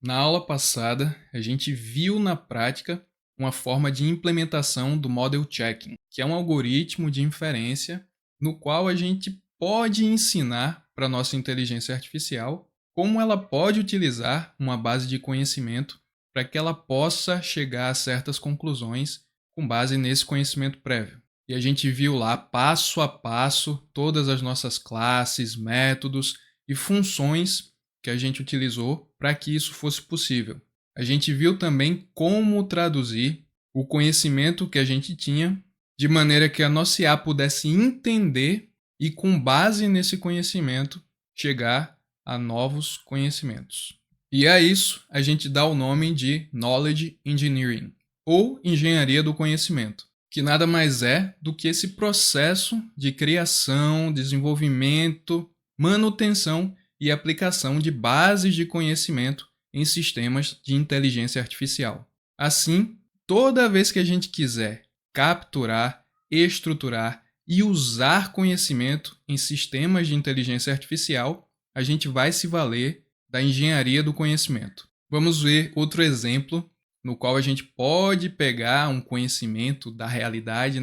Na aula passada, a gente viu na prática uma forma de implementação do Model Checking, que é um algoritmo de inferência no qual a gente pode ensinar para a nossa inteligência artificial como ela pode utilizar uma base de conhecimento para que ela possa chegar a certas conclusões com base nesse conhecimento prévio. E a gente viu lá passo a passo todas as nossas classes, métodos e funções que a gente utilizou para que isso fosse possível. A gente viu também como traduzir o conhecimento que a gente tinha de maneira que a nossa IA pudesse entender e, com base nesse conhecimento, chegar a novos conhecimentos. E a isso a gente dá o nome de Knowledge Engineering, ou Engenharia do Conhecimento, que nada mais é do que esse processo de criação, desenvolvimento, manutenção e aplicação de bases de conhecimento em sistemas de inteligência artificial. Assim, toda vez que a gente quiser capturar, estruturar e usar conhecimento em sistemas de inteligência artificial, a gente vai se valer da engenharia do conhecimento. Vamos ver outro exemplo no qual a gente pode pegar um conhecimento da realidade,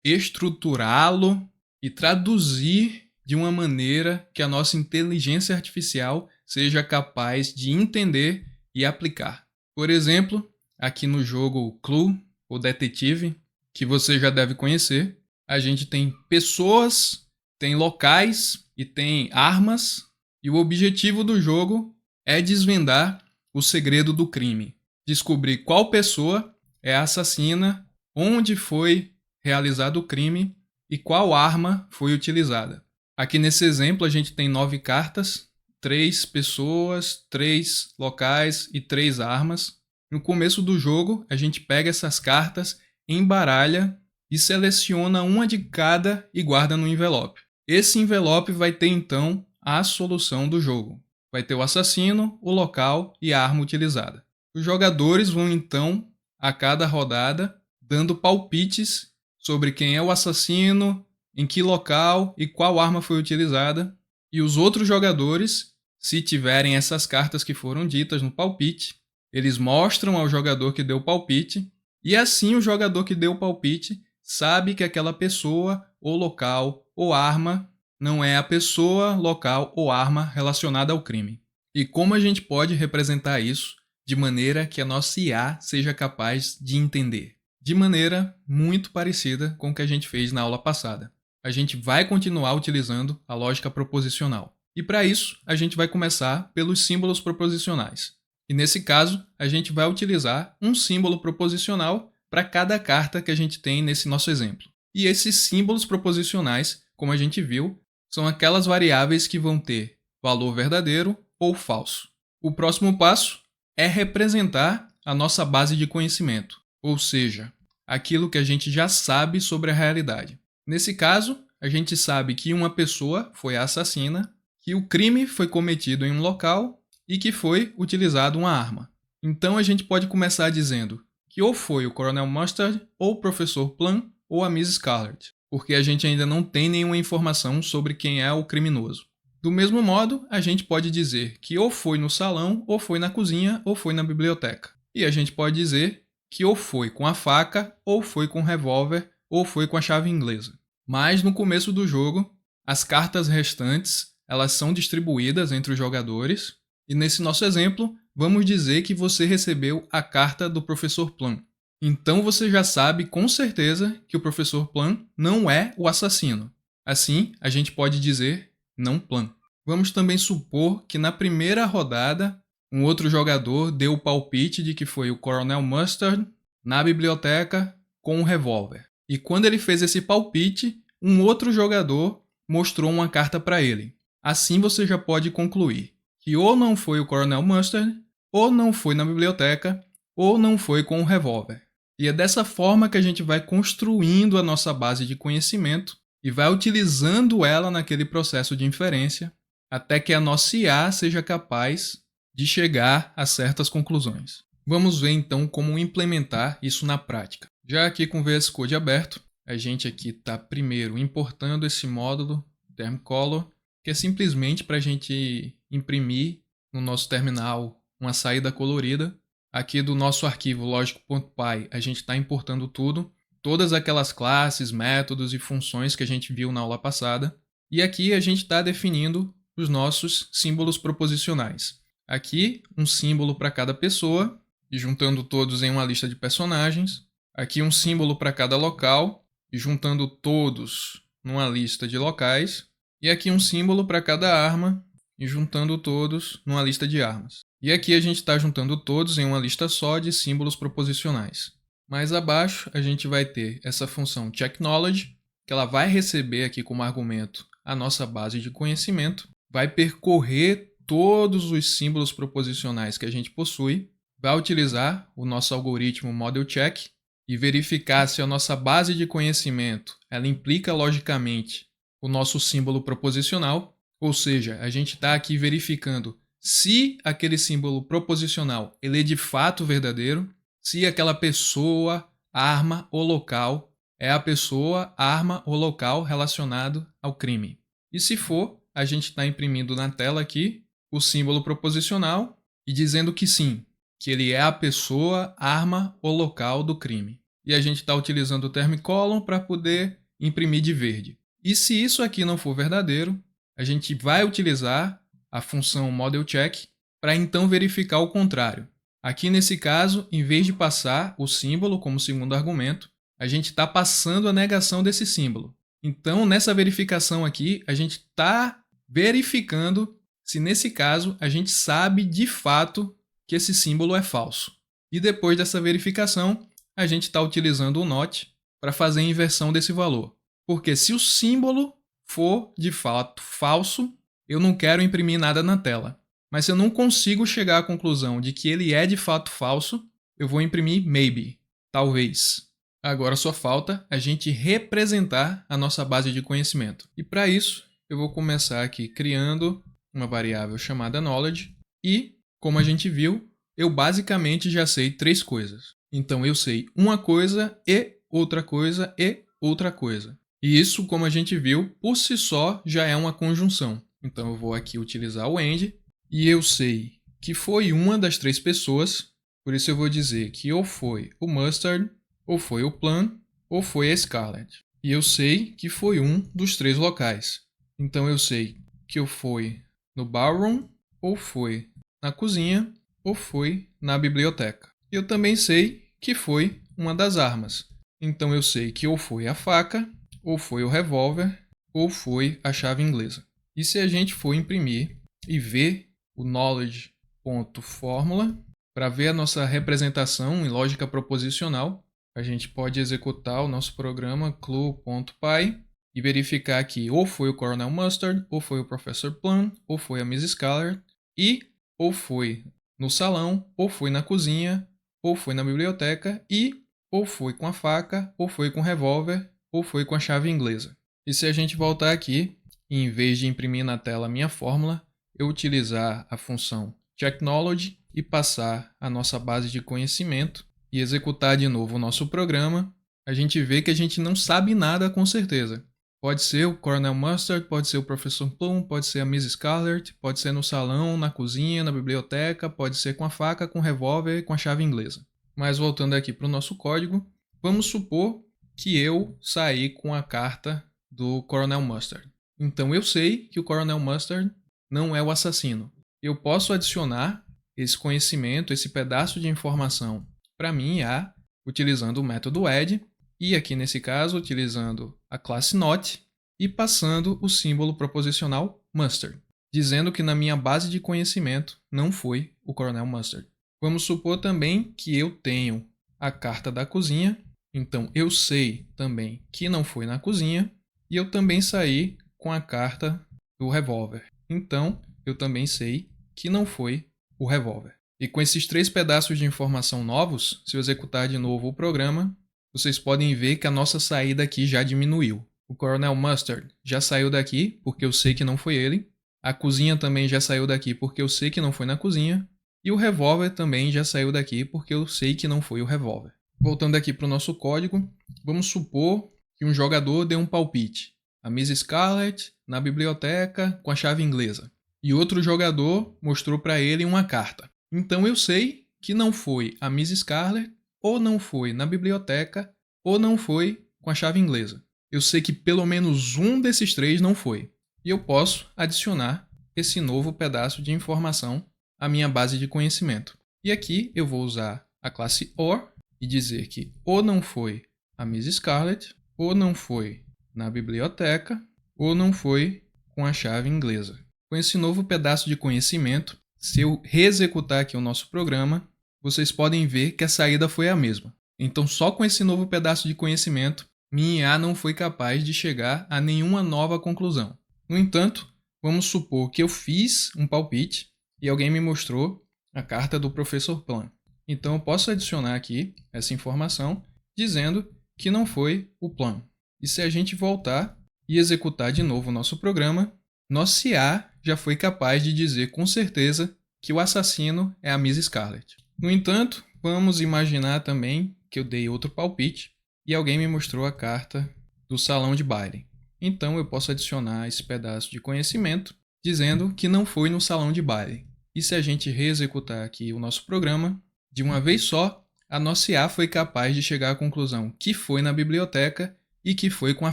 estruturá-lo e traduzir de uma maneira que a nossa inteligência artificial seja capaz de entender e aplicar. Por exemplo, aqui no jogo Clue, o Detetive, que você já deve conhecer, a gente tem pessoas, tem locais e tem armas, e o objetivo do jogo é desvendar o segredo do crime. Descobrir qual pessoa é a assassina, onde foi realizado o crime e qual arma foi utilizada. Aqui nesse exemplo a gente tem 9 cartas, 3 pessoas, 3 locais e 3 armas. No começo do jogo a gente pega essas cartas, embaralha e seleciona uma de cada e guarda no envelope. Esse envelope vai ter então a solução do jogo. Vai ter o assassino, o local e a arma utilizada. Os jogadores vão então, a cada rodada, dando palpites sobre quem é o assassino, em que local e qual arma foi utilizada. E os outros jogadores, se tiverem essas cartas que foram ditas no palpite, eles mostram ao jogador que deu o palpite, e assim o jogador que deu o palpite sabe que aquela pessoa, ou local, ou arma não é a pessoa, local ou arma relacionada ao crime. E como a gente pode representar isso de maneira que a nossa IA seja capaz de entender? De maneira muito parecida com o que a gente fez na aula passada. A gente vai continuar utilizando a lógica proposicional. E para isso, a gente vai começar pelos símbolos proposicionais. E nesse caso, a gente vai utilizar um símbolo proposicional para cada carta que a gente tem nesse nosso exemplo. E esses símbolos proposicionais, como a gente viu, são aquelas variáveis que vão ter valor verdadeiro ou falso. O próximo passo é representar a nossa base de conhecimento, ou seja, aquilo que a gente já sabe sobre a realidade. Nesse caso, a gente sabe que uma pessoa foi a assassina, que o crime foi cometido em um local e que foi utilizada uma arma. Então a gente pode começar dizendo que ou foi o Coronel Mustard, ou o Professor Plum, ou a Miss Scarlet, porque a gente ainda não tem nenhuma informação sobre quem é o criminoso. Do mesmo modo, a gente pode dizer que ou foi no salão, ou foi na cozinha, ou foi na biblioteca. E a gente pode dizer que ou foi com a faca, ou foi com o revólver, ou foi com a chave inglesa. Mas no começo do jogo, as cartas restantes elas são distribuídas entre os jogadores, e nesse nosso exemplo, vamos dizer que você recebeu a carta do Professor Plum. Então você já sabe com certeza que o Professor Plum não é o assassino. Assim, a gente pode dizer não Plum. Vamos também supor que na primeira rodada, um outro jogador deu o palpite de que foi o Coronel Mustard na biblioteca com um revólver. E quando ele fez esse palpite, um outro jogador mostrou uma carta para ele. Assim você já pode concluir que ou não foi o Coronel Mustard, ou não foi na biblioteca, ou não foi com um revólver. E é dessa forma que a gente vai construindo a nossa base de conhecimento e vai utilizando ela naquele processo de inferência até que a nossa IA seja capaz de chegar a certas conclusões. Vamos ver então como implementar isso na prática. Já aqui com o VS Code aberto, a gente aqui está primeiro importando esse módulo TermColor, que é simplesmente para a gente imprimir no nosso terminal uma saída colorida. Aqui do nosso arquivo logic.py a gente está importando tudo, todas aquelas classes, métodos e funções que a gente viu na aula passada. E aqui a gente está definindo os nossos símbolos proposicionais. Aqui um símbolo para cada pessoa, e juntando todos em uma lista de personagens. Aqui um símbolo para cada local, e juntando todos numa lista de locais. E aqui um símbolo para cada arma, e juntando todos numa lista de armas. E aqui a gente está juntando todos em uma lista só de símbolos proposicionais. Mais abaixo a gente vai ter essa função checkKnowledge, que ela vai receber aqui como argumento a nossa base de conhecimento, vai percorrer todos os símbolos proposicionais que a gente possui, vai utilizar o nosso algoritmo ModelCheck e verificar se a nossa base de conhecimento ela implica logicamente o nosso símbolo proposicional, ou seja, a gente está aqui verificando se aquele símbolo proposicional ele é de fato verdadeiro, se aquela pessoa, arma ou local é a pessoa, arma ou local relacionado ao crime. E se for, a gente está imprimindo na tela aqui o símbolo proposicional e dizendo que sim, que ele é a pessoa, arma ou local do crime. E a gente está utilizando o termicolon para poder imprimir de verde. E se isso aqui não for verdadeiro, a gente vai utilizar a função ModelCheck para então verificar o contrário. Aqui nesse caso, em vez de passar o símbolo como segundo argumento, a gente está passando a negação desse símbolo. Então, nessa verificação aqui, a gente está verificando se nesse caso a gente sabe de fato que esse símbolo é falso. E depois dessa verificação, a gente está utilizando o NOT para fazer a inversão desse valor. Porque se o símbolo for de fato falso, eu não quero imprimir nada na tela. Mas se eu não consigo chegar à conclusão de que ele é de fato falso, eu vou imprimir maybe, talvez. Agora só falta a gente representar a nossa base de conhecimento. E para isso, eu vou começar aqui criando uma variável chamada knowledge. E, como a gente viu, eu basicamente já sei 3 coisas. Então eu sei uma coisa e outra coisa e outra coisa. E isso, como a gente viu, por si só já é uma conjunção. Então eu vou aqui utilizar o AND e eu sei que foi uma das 3 pessoas, por isso eu vou dizer que ou foi o Mustard, ou foi o Plum, ou foi a Scarlett. E eu sei que foi um dos 3 locais. Então eu sei que eu fui no ballroom, ou foi na cozinha, ou foi na biblioteca. Eu também sei que foi uma das armas. Então eu sei que ou foi a faca, ou foi o revólver, ou foi a chave inglesa. E se a gente for imprimir e ver o knowledge.formula, para ver a nossa representação em lógica proposicional, a gente pode executar o nosso programa clue.py e verificar que ou foi o Colonel Mustard, ou foi o Professor Plum, ou foi a Miss Scarlett, e ou foi no salão, ou foi na cozinha, ou foi na biblioteca, e ou foi com a faca, ou foi com o revólver, ou foi com a chave inglesa. E se a gente voltar aqui, e em vez de imprimir na tela a minha fórmula, eu utilizar a função checkKnowledge e passar a nossa base de conhecimento e executar de novo o nosso programa, a gente vê que a gente não sabe nada com certeza. Pode ser o Colonel Mustard, pode ser o Professor Plum, pode ser a Miss Scarlett, pode ser no salão, na cozinha, na biblioteca, pode ser com a faca, com o revólver e com a chave inglesa. Mas voltando aqui para o nosso código, vamos supor que eu saí com a carta do Colonel Mustard. Então eu sei que o Colonel Mustard não é o assassino. Eu posso adicionar esse conhecimento, esse pedaço de informação para mim IA, utilizando o método add, e aqui nesse caso utilizando a classe not e passando o símbolo proposicional mustard, dizendo que na minha base de conhecimento não foi o Colonel Mustard. Vamos supor também que eu tenho a carta da cozinha, então eu sei também que não foi na cozinha, e eu também saí com a carta do revólver. Então, eu também sei que não foi o revólver. E com esses 3 pedaços de informação novos, se eu executar de novo o programa, vocês podem ver que a nossa saída aqui já diminuiu. O Colonel Mustard já saiu daqui, porque eu sei que não foi ele. A cozinha também já saiu daqui, porque eu sei que não foi na cozinha. E o revólver também já saiu daqui, porque eu sei que não foi o revólver. Voltando aqui para o nosso código, vamos supor que um jogador dê um palpite. A Miss Scarlett na biblioteca com a chave inglesa. E outro jogador mostrou para ele uma carta. Então eu sei que não foi a Miss Scarlett, ou não foi na biblioteca, ou não foi com a chave inglesa. Eu sei que pelo menos um desses três não foi. E eu posso adicionar esse novo pedaço de informação à minha base de conhecimento. E aqui eu vou usar a classe OR e dizer que ou não foi a Miss Scarlett, ou não foi na biblioteca, ou não foi com a chave inglesa. Com esse novo pedaço de conhecimento, se eu reexecutar aqui o nosso programa, vocês podem ver que a saída foi a mesma. Então, só com esse novo pedaço de conhecimento, minha IA não foi capaz de chegar a nenhuma nova conclusão. No entanto, vamos supor que eu fiz um palpite e alguém me mostrou a carta do professor Plum. Então, eu posso adicionar aqui essa informação dizendo que não foi o Plum. E se a gente voltar e executar de novo o nosso programa, nosso IA já foi capaz de dizer com certeza que o assassino é a Miss Scarlett. No entanto, vamos imaginar também que eu dei outro palpite e alguém me mostrou a carta do salão de baile. Então eu posso adicionar esse pedaço de conhecimento dizendo que não foi no salão de baile. E se a gente reexecutar aqui o nosso programa, de uma vez só, a nossa IA foi capaz de chegar à conclusão que foi na biblioteca e que foi com a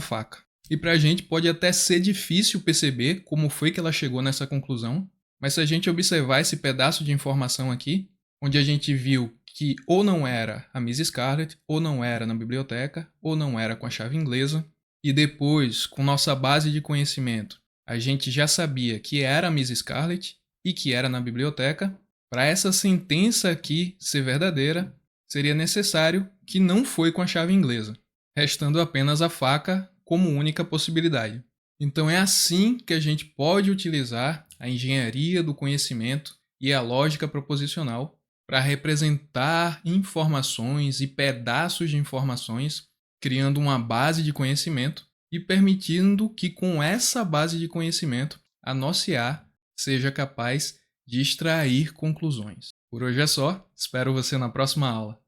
faca. E para a gente pode até ser difícil perceber como foi que ela chegou nessa conclusão, mas se a gente observar esse pedaço de informação aqui, onde a gente viu que ou não era a Miss Scarlett, ou não era na biblioteca, ou não era com a chave inglesa, e depois, com nossa base de conhecimento, a gente já sabia que era a Miss Scarlett e que era na biblioteca, para essa sentença aqui ser verdadeira, seria necessário que não foi com a chave inglesa, restando apenas a faca como única possibilidade. Então é assim que a gente pode utilizar a engenharia do conhecimento e a lógica proposicional para representar informações e pedaços de informações, criando uma base de conhecimento e permitindo que com essa base de conhecimento a nossa IA seja capaz de extrair conclusões. Por hoje é só, espero você na próxima aula.